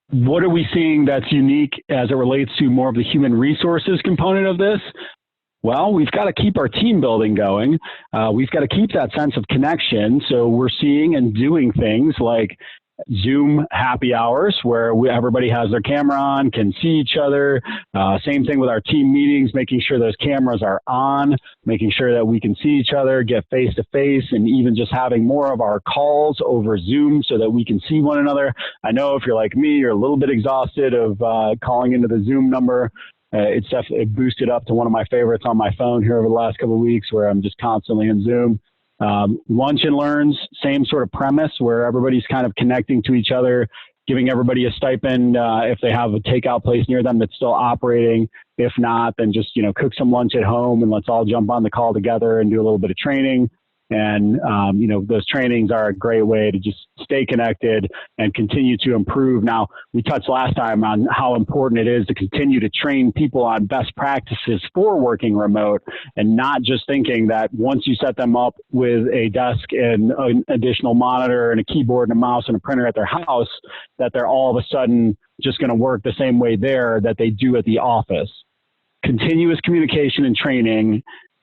what are we seeing that's unique as it relates to more of the human resources component of this? Well, we've got to keep our team building going. We've got to keep that sense of connection. So we're seeing and doing things like Zoom happy hours where everybody has their camera on, can see each other. Same thing with our team meetings, making sure those cameras are on, making sure that we can see each other, get face to face, and even just having more of our calls over Zoom so that we can see one another. I know if you're like me, you're a little bit exhausted of calling into the Zoom number. It's definitely boosted up to one of my favorites on my phone here over the last couple of weeks, where I'm just constantly in Zoom. Lunch and learns, same sort of premise where everybody's kind of connecting to each other, giving everybody a stipend if they have a takeout place near them that's still operating. If not, then just, cook some lunch at home and let's all jump on the call together and do a little bit of training. And, those trainings are a great way to just stay connected and continue to improve. Now, we touched last time on how important it is to continue to train people on best practices for working remote, and not just thinking that once you set them up with a desk and an additional monitor and a keyboard and a mouse and a printer at their house, that they're all of a sudden just going to work the same way there that they do at the office. Continuous communication and training.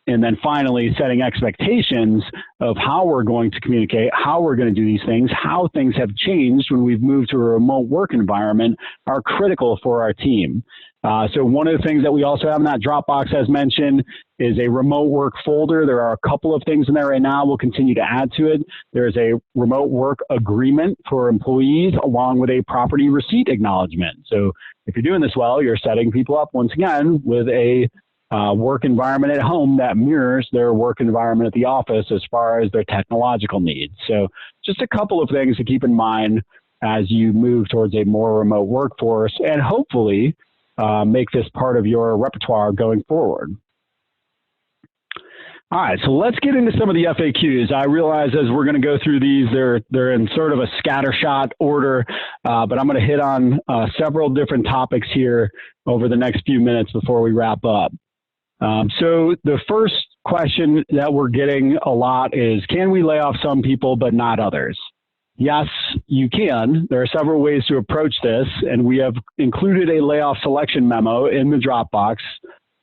And then finally, setting expectations of how we're going to communicate, how we're going to do these things, how things have changed when we've moved to a remote work environment are critical for our team. So one of the things that we also have in that Dropbox, as mentioned, is a remote work folder. There are a couple of things in there right now. We'll continue to add to it. There's a remote work agreement for employees along with a property receipt acknowledgement. So if you're doing this well, you're setting people up once again with a work environment at home that mirrors their work environment at the office as far as their technological needs. So just a couple of things to keep in mind as you move towards a more remote workforce, and hopefully make this part of your repertoire going forward. All right, so let's get into some of the FAQs. I realize as we're going to go through these, they're in sort of a scattershot order, but I'm going to hit on several different topics here over the next few minutes before we wrap up. So the first question that we're getting a lot is, can we lay off some people but not others? Yes, you can. There are several ways to approach this, and we have included a layoff selection memo in the Dropbox.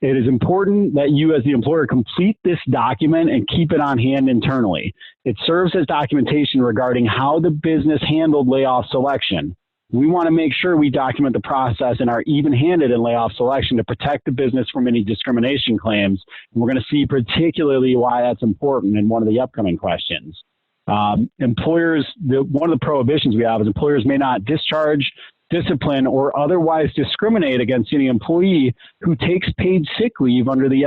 It is important that you as the employer complete this document and keep it on hand internally. It serves as documentation regarding how the business handled layoff selection. We want to make sure we document the process and are even-handed in layoff selection to protect the business from any discrimination claims. And we're going to see particularly why that's important in one of the upcoming questions. Employers, one of the prohibitions we have is employers may not discharge, discipline, or otherwise discriminate against any employee who takes paid sick leave under the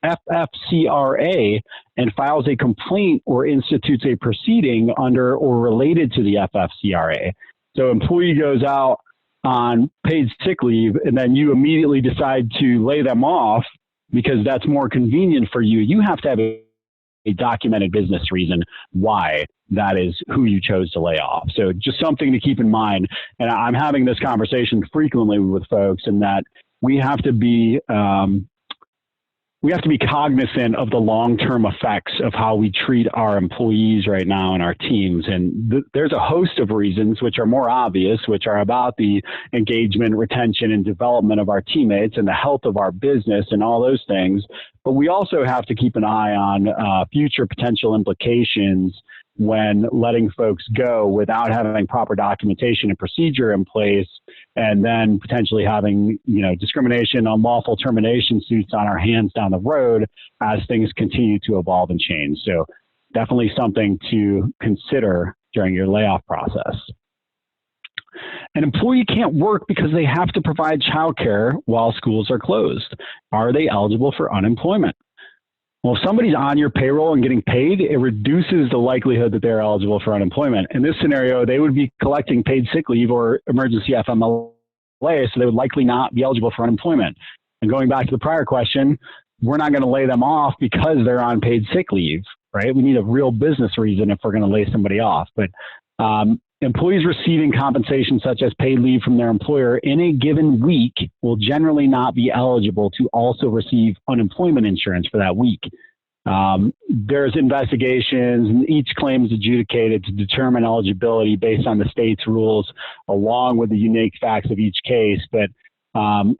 FFCRA and files a complaint or institutes a proceeding under or related to the FFCRA. So employee goes out on paid sick leave and then you immediately decide to lay them off because that's more convenient for you. You have to have a documented business reason why that is who you chose to lay off. So just something to keep in mind. And I'm having this conversation frequently with folks, in that we have to be cognizant of the long-term effects of how we treat our employees right now and our teams. And there's a host of reasons which are more obvious, which are about the engagement, retention, and development of our teammates and the health of our business and all those things. But we also have to keep an eye on future potential implications when letting folks go without having proper documentation and procedure in place, and then potentially having, discrimination, unlawful termination suits on our hands down the road as things continue to evolve and change. So definitely something to consider during your layoff process. An employee can't work because they have to provide childcare while schools are closed. Are they eligible for unemployment? Well, if somebody's on your payroll and getting paid, it reduces the likelihood that they're eligible for unemployment. In this scenario, they would be collecting paid sick leave or emergency FMLA, so they would likely not be eligible for unemployment. And going back to the prior question, we're not going to lay them off because they're on paid sick leave, right? We need a real business reason if we're going to lay somebody off. But employees receiving compensation such as paid leave from their employer in a given week will generally not be eligible to also receive unemployment insurance for that week. There's investigations, and each claim is adjudicated to determine eligibility based on the state's rules, along with the unique facts of each case. But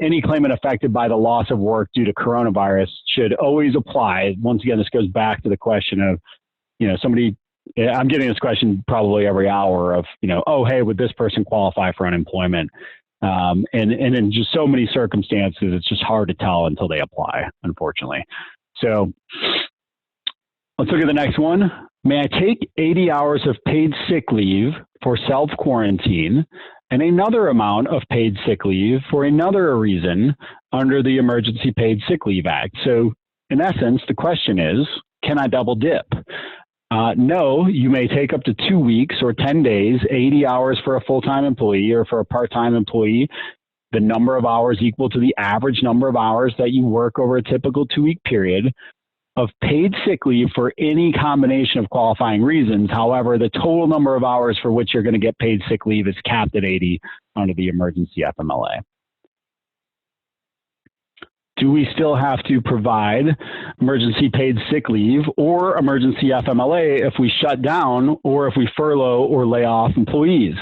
any claimant affected by the loss of work due to coronavirus should always apply. Once again, this goes back to the question of, I'm getting this question probably every hour of, oh, hey, would this person qualify for unemployment? And in just so many circumstances, it's just hard to tell until they apply, unfortunately. So let's look at the next one. May I take 80 hours of paid sick leave for self-quarantine and another amount of paid sick leave for another reason under the Emergency Paid Sick Leave Act? So in essence, the question is, can I double dip? No, you may take up to 2 weeks or 10 days, 80 hours for a full-time employee, or for a part-time employee, the number of hours equal to the average number of hours that you work over a typical 2-week period of paid sick leave for any combination of qualifying reasons. However, the total number of hours for which you're going to get paid sick leave is capped at 80 under the emergency FMLA. Do we still have to provide emergency paid sick leave or emergency FMLA if we shut down or if we furlough or lay off employees?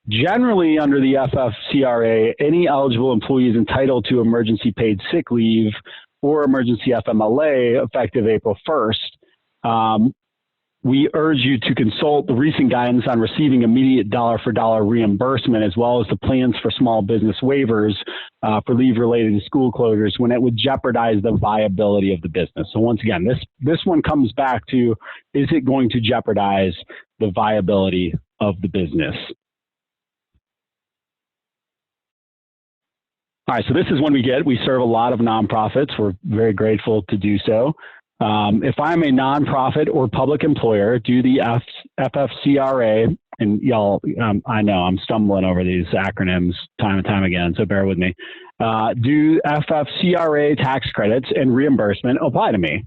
Generally, under the FFCRA, any eligible employee is entitled to emergency paid sick leave or emergency FMLA effective April 1st. We urge you to consult the recent guidance on receiving immediate dollar-for-dollar reimbursement, as well as the plans for small business waivers for leave related to school closures when it would jeopardize the viability of the business. So once again, this one comes back to, is it going to jeopardize the viability of the business? All right, so this is one we serve a lot of nonprofits. We're very grateful to do so. If I'm a nonprofit or public employer, do the FFCRA, and y'all, I know I'm stumbling over these acronyms time and time again, so bear with me. Do FFCRA tax credits and reimbursement apply to me?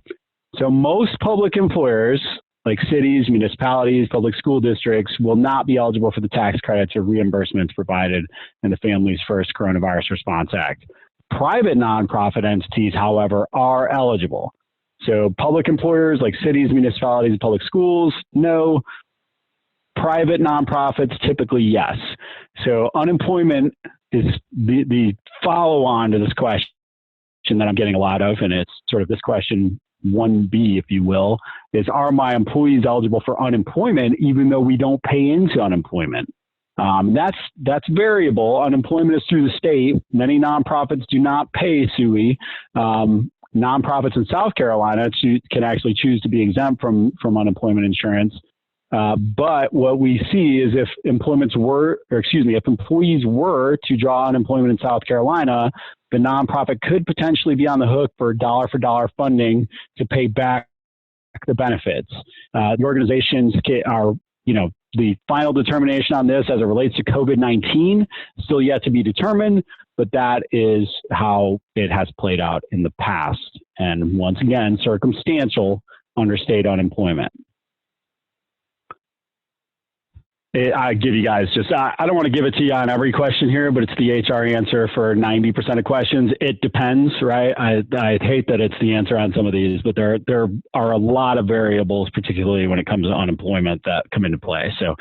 So most public employers, like cities, municipalities, public school districts, will not be eligible for the tax credits or reimbursements provided in the Families First Coronavirus Response Act. Private nonprofit entities, however, are eligible. So public employers like cities, municipalities, and public schools, no. Private nonprofits, typically yes. So unemployment is the follow-on to this question that I'm getting a lot of, and it's sort of this question 1B, if you will, is are my employees eligible for unemployment even though we don't pay into unemployment? That's variable. Unemployment is through the state. Many nonprofits do not pay SUI. Nonprofits in South Carolina can actually choose to be exempt from unemployment insurance. But what we see is if employees were to draw unemployment in South Carolina, the nonprofit could potentially be on the hook for dollar funding to pay back the benefits. The organizations are, the final determination on this as it relates to COVID-19 still yet to be determined, but that is how it has played out in the past. And once again, circumstantial under state unemployment. I give you guys I don't want to give it to you on every question here, but it's the HR answer for 90% of questions. It depends, right? I hate that it's the answer on some of these, but there are a lot of variables, particularly when it comes to unemployment, that come into play. So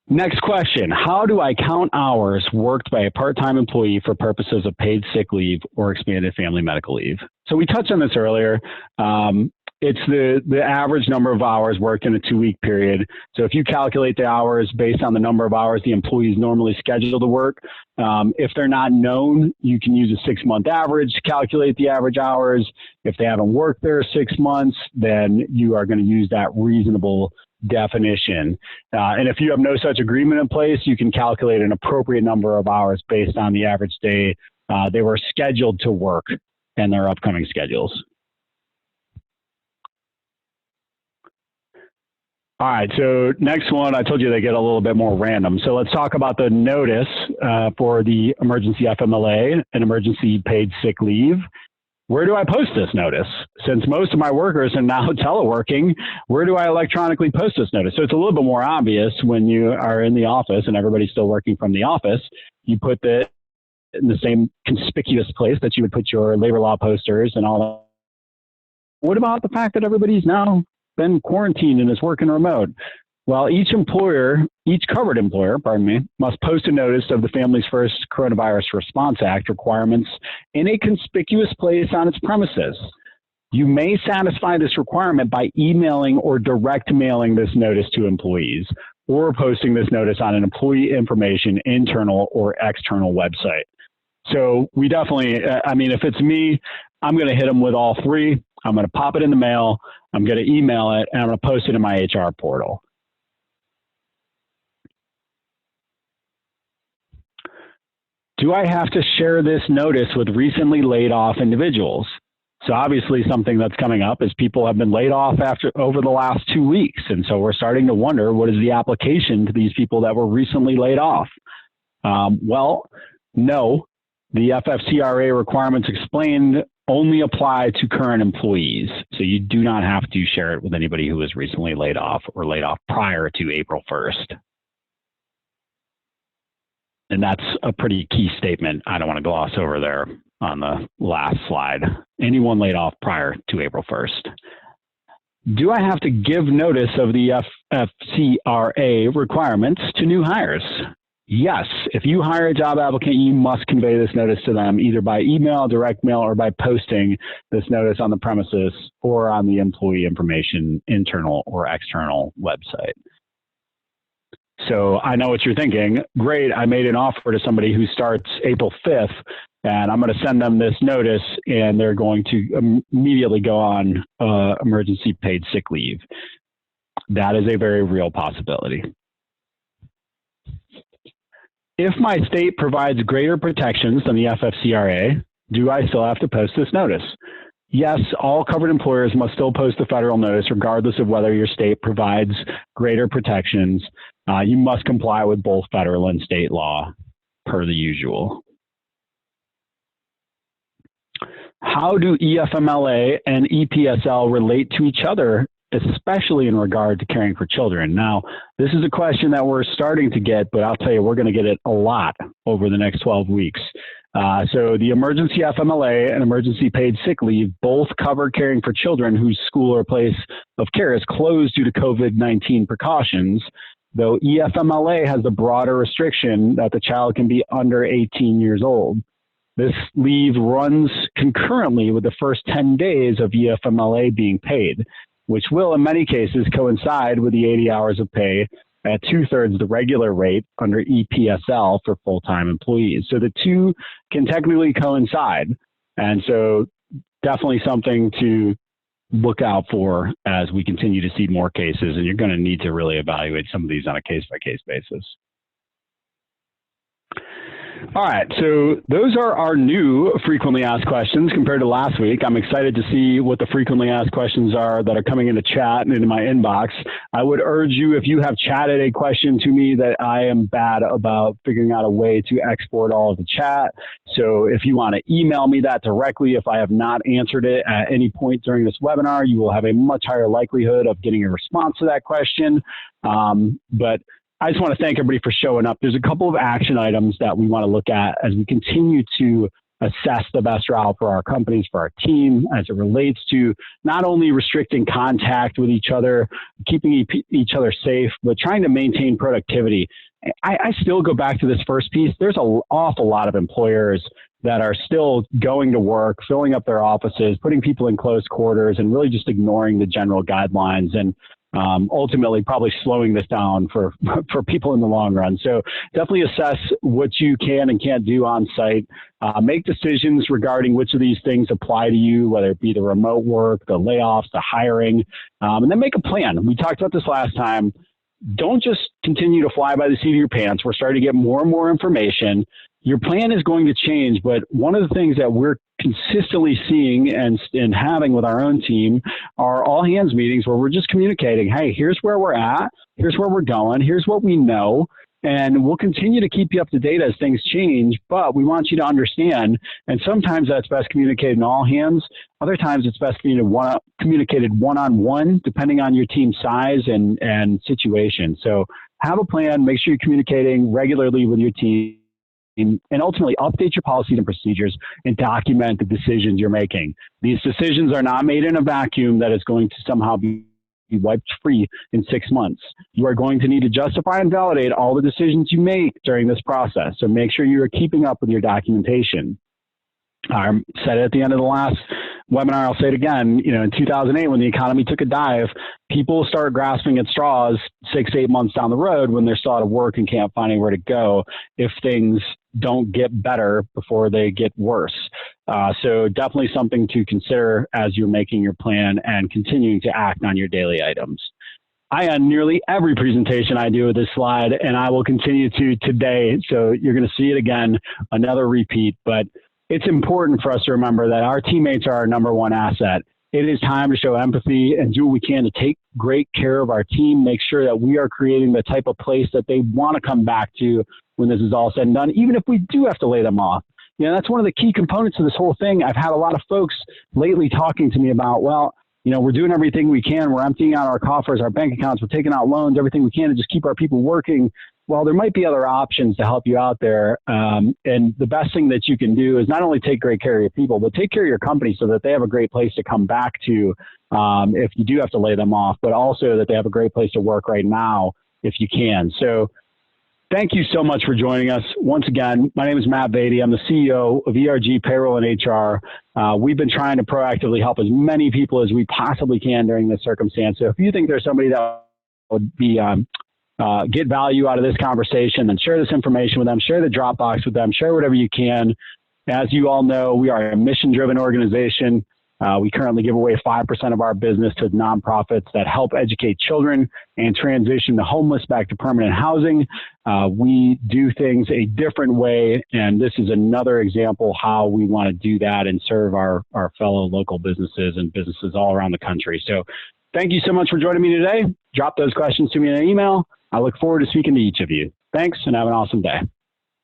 next question, how do I count hours worked by a part-time employee for purposes of paid sick leave or expanded family medical leave? So we touched on this earlier. It's the average number of hours worked in a 2-week period. So if you calculate the hours based on the number of hours the employees normally schedule to work, if they're not known, you can use a 6-month average to calculate the average hours. If they haven't worked there 6 months, then you are going to use that reasonable definition. And if you have no such agreement in place, you can calculate an appropriate number of hours based on the average day they were scheduled to work and their upcoming schedules. All right, so next one, I told you they get a little bit more random. So let's talk about the notice for the emergency FMLA and emergency paid sick leave. Where do I post this notice? Since most of my workers are now teleworking, where do I electronically post this notice? So it's a little bit more obvious when you are in the office and everybody's still working from the office. You put it in the same conspicuous place that you would put your labor law posters and all that. What about the fact that everybody's now been quarantined and is working remote? Well, each covered employer, must post a notice of the Families First Coronavirus Response Act requirements in a conspicuous place on its premises. You may satisfy this requirement by emailing or direct mailing this notice to employees, or posting this notice on an employee information internal or external website. So we definitely, if it's me, I'm going to hit them with all three. I'm going to pop it in the mail, I'm going to email it, and I'm going to post it in my HR portal. Do I have to share this notice with recently laid off individuals? So obviously something that's coming up is people have been laid off over the last 2 weeks. And so we're starting to wonder, what is the application to these people that were recently laid off? Well, no, the FFCRA requirements explained only apply to current employees. So you do not have to share it with anybody who was recently laid off or laid off prior to April 1st. And that's a pretty key statement I don't want to gloss over there on the last slide. Anyone laid off prior to April 1st. Do I have to give notice of the FFCRA requirements to new hires? Yes, if you hire a job applicant, you must convey this notice to them either by email, direct mail, or by posting this notice on the premises or on the employee information internal or external website. So I know what you're thinking. Great, I made an offer to somebody who starts April 5th, and I'm going to send them this notice, and they're going to immediately go on emergency paid sick leave. That is a very real possibility. If my state provides greater protections than the FFCRA, do I still have to post this notice? Yes, all covered employers must still post the federal notice regardless of whether your state provides greater protections. You must comply with both federal and state law per the usual. How do EFMLA and EPSL relate to each other, especially in regard to caring for children? Now, this is a question that we're starting to get, but I'll tell you, we're going to get it a lot over the next 12 weeks. So the emergency FMLA and emergency paid sick leave both cover caring for children whose school or place of care is closed due to COVID-19 precautions, though EFMLA has the broader restriction that the child can be under 18 years old. This leave runs concurrently with the first 10 days of EFMLA being paid, which will in many cases coincide with the 80 hours of pay at 2/3 the regular rate under EPSL for full-time employees. So the two can technically coincide. And so definitely something to look out for as we continue to see more cases, and you're going to need to really evaluate some of these on a case-by-case basis. All right, so those are our new frequently asked questions compared to last week. I'm excited to see what the frequently asked questions are that are coming into chat and into my inbox. I would urge you, if you have chatted a question to me, that I am bad about figuring out a way to export all of the chat. So if you want to email me that directly, if I have not answered it at any point during this webinar, you will have a much higher likelihood of getting a response to that question. But I just want to thank everybody for showing up. There's a couple of action items that we want to look at as we continue to assess the best route for our companies, for our team, as it relates to not only restricting contact with each other, keeping each other safe, but trying to maintain productivity. I still go back to this first piece. There's an awful lot of employers that are still going to work, filling up their offices, putting people in close quarters, and really just ignoring the general guidelines, and ultimately probably slowing this down for people in the long run. So definitely assess what you can and can't do on site. Make decisions regarding which of these things apply to you, whether it be the remote work, the layoffs, the hiring, and then make a plan. We talked about this last time. Don't just continue to fly by the seat of your pants. We're starting to get more and more information. Your plan is going to change, but one of the things that we're consistently seeing and having with our own team are all hands meetings where we're just communicating, hey, here's where we're at, here's where we're going, here's what we know, and we'll continue to keep you up to date as things change, but we want you to understand, and sometimes that's best communicated in all hands, other times it's best communicated one-on-one, depending on your team size and situation. So have a plan, make sure you're communicating regularly with your team, and ultimately update your policies and procedures and document the decisions you're making. These decisions are not made in a vacuum that is going to somehow be wiped free in 6 months. You are going to need to justify and validate all the decisions you make during this process. So make sure you are keeping up with your documentation. I said it at the end of the last webinar, I'll say it again, in 2008, when the economy took a dive, people started grasping at straws 6 to 8 months down the road when they're still out of work and can't find anywhere to go if things don't get better before they get worse. So definitely something to consider as you're making your plan and continuing to act on your daily items. I end nearly every presentation I do with this slide, and I will continue to today. So you're going to see it again, another repeat, but it's important for us to remember that our teammates are our #1 asset. It is time to show empathy and do what we can to take great care of our team, make sure that we are creating the type of place that they want to come back to when this is all said and done, even if we do have to lay them off. That's one of the key components of this whole thing. I've had a lot of folks lately talking to me about, well, we're doing everything we can. We're emptying out our coffers, our bank accounts. We're taking out loans, everything we can to just keep our people working. Well, there might be other options to help you out there. And the best thing that you can do is not only take great care of your people, but take care of your company so that they have a great place to come back to if you do have to lay them off, but also that they have a great place to work right now if you can. So thank you so much for joining us. Once again, my name is Matt Beatty. I'm the CEO of ERG Payroll and HR. We've been trying to proactively help as many people as we possibly can during this circumstance. So if you think there's somebody that would be get value out of this conversation, then share this information with them, share the Dropbox with them, share whatever you can. As you all know, we are a mission-driven organization. We currently give away 5% of our business to nonprofits that help educate children and transition the homeless back to permanent housing. We do things a different way, and this is another example how we want to do that and serve our fellow local businesses and businesses all around the country. So thank you so much for joining me today. Drop those questions to me in an email. I look forward to speaking to each of you. Thanks, and have an awesome day.